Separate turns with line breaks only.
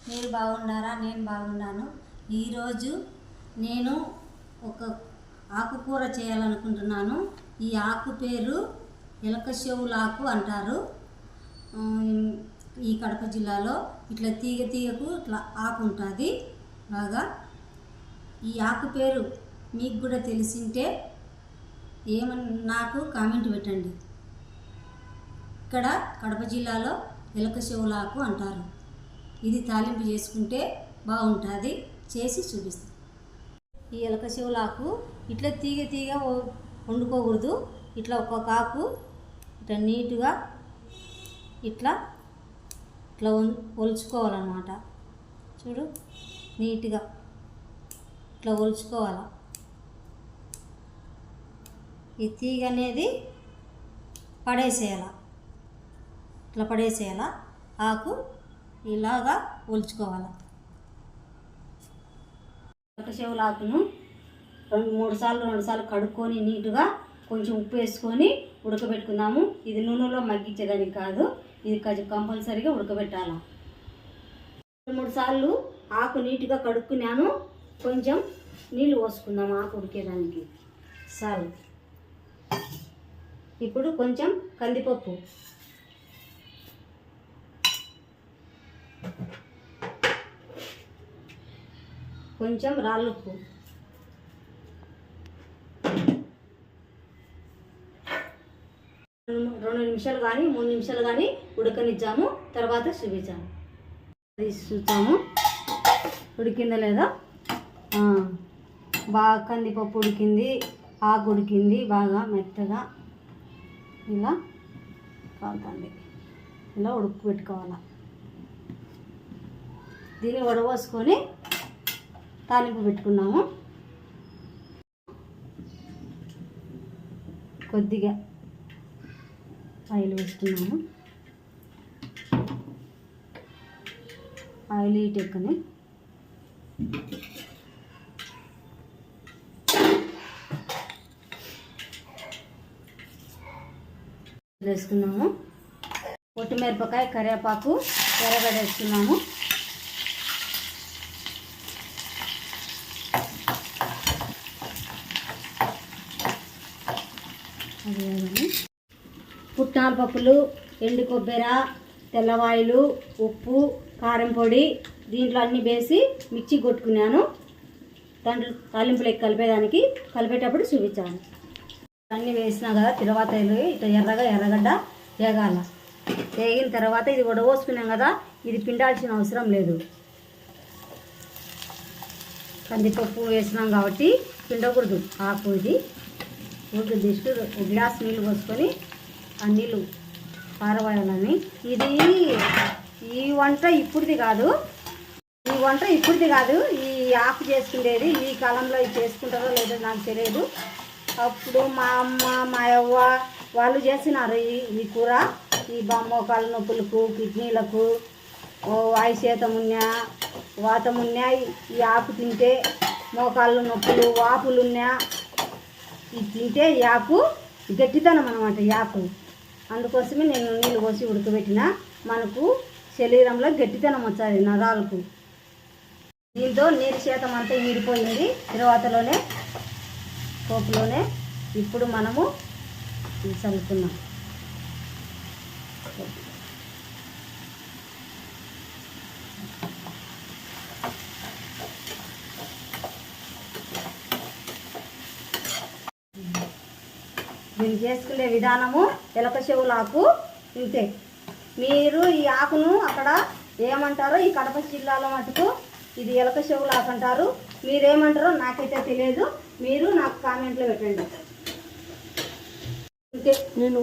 మీరు బాగున్నారా? నేను బాగున్నాను. ఈరోజు నేను ఒక ఆకుకూర చేయాలనుకుంటున్నాను. ఈ ఆకు పేరు ఎలక చెవులాకు అంటారు. ఈ కడప జిల్లాలో ఇట్లా తీగకు ఇట్లా ఆకు ఉంటుంది బాగా. ఈ ఆకు పేరు మీకు కూడా తెలిసింటే ఏమని నాకు కామెంట్ పెట్టండి. ఇక్కడ కడప జిల్లాలో ఎలక చెవులాకు అంటారు. ఇది తాలింపు చేసుకుంటే బాగుంటుంది. చేసి చూపిస్తాను. ఈ ఎలక చెవులాకు ఇట్లా తీగ వండుకోకూడదు. ఇట్లా ఒక్కొక్క ఆకు ఇట్లా నీట్గా ఇట్లా ఒలుచుకోవాలన్నమాట. చూడు, నీట్గా ఇట్లా ఒలుచుకోవాలి. ఈ తీగ అనేది ఇట్లా పడేసేయాల. ఆకు ఇలాగా ఒలుచుకోవాలి. ఎలక చెవులాకును 2-3 సార్లు కడుక్కొని నీట్గా కొంచెం ఉప్పు వేసుకొని ఉడకబెట్టుకుందాము. ఇది నూనెలో మగ్గించేదానికి కాదు, ఇది కంపల్సరీగా ఉడకబెట్టాలి. 2-3 సార్లు ఆకు నీట్గా కడుక్కున్నాను. కొంచెం నీళ్ళు పోసుకుందాము ఆకు ఉడికేదానికి. చాలు. ఇప్పుడు కొంచెం కందిపప్పు, కొంచెం రాళ్ళుప్పు, రెండు నిమిషాలు కానీ 3 నిమిషాలు కానీ ఉడకనిచ్చాము. తర్వాత చూపించాము. చూస్తాము ఉడికిందా లేదా. బాగా కందిపప్పు ఉడికింది, ఆకు ఉడికింది బాగా మెత్తగా. ఇలా కాలుతుంది. ఇలా ఉడుకు పెట్టుకోవాలి. దీన్ని వడపోసుకొని తాలింపు పెట్టుకున్నాము. కొద్దిగా ఆయిల్ వేసుకున్నాము. ఆయిల్ హీటెక్కని వేసుకున్నాము. పొట్టిమిరపకాయ, కరివేపాకు, ఎర్రగడ్డ వేసుకున్నాము. పుట్నాల పప్పులు, ఎండు కొబ్బరి, తెల్లవాయిలు, ఉప్పు, కారం పొడి దీంట్లో అన్నీ వేసి మిక్సీ కొట్టుకున్నాను. దాంట్లో తాలింపులకి కలిపేటప్పుడు చూపించాను. అన్నీ వేసినా కదా, తర్వాత ఇట్లా ఎర్రగడ్డ వేగాల. వేగిన తర్వాత ఇది వడపోసుకున్నాం కదా, ఇది పిండాల్సిన అవసరం లేదు. కందిపప్పు వేసినాం కాబట్టి పిండకూడదు. ఆకు ఇది జస్ట్ గ్లాస్ నీళ్ళు పోసుకొని ఆ నీళ్ళు పారవేయాలని. ఈ వంట ఇప్పుడుది కాదు. ఈ ఆకు చేసుకునేది ఈ కాలంలో ఇది చేసుకుంటారో లేదో నాకు తెలియదు. అప్పుడు మా అమ్మ, మా అవ్వ వాళ్ళు చేసినారు ఈ కూర. ఈ మోకాళ్ళ నొప్పులకు, కిడ్నీలకు, వాతమున్నా ఈ ఆకు తింటే మోకాళ్ళ నొప్పులు, వాపులున్నా ఇది తింటే ఈ ఆకు గట్టితనం అన్నమాట. ఈ ఆకు అందుకోసమే నేను నీళ్ళు పోసి ఉడకబెట్టిన. మనకు శరీరంలో గట్టితనం వచ్చాది నరాలకు. దీంతో నీరు శాతం అంతా ఈడిపోయింది తర్వాతలోనే పోపులోనే. ఇప్పుడు మనము చల్లుకున్నాం. దీన్ని చేసుకునే విధానము ఎలక చెవులాకు ఇంతే. మీరు ఈ ఆకును అక్కడ ఏమంటారో ఈ కడప జిల్లాలో మటుకు ఇది ఎలక చెవులాకు అంటారు. మీరేమంటారో నాకైతే తెలియదు. మీరు నాకు కామెంట్లో పెట్టండి. ఇంతే. నేను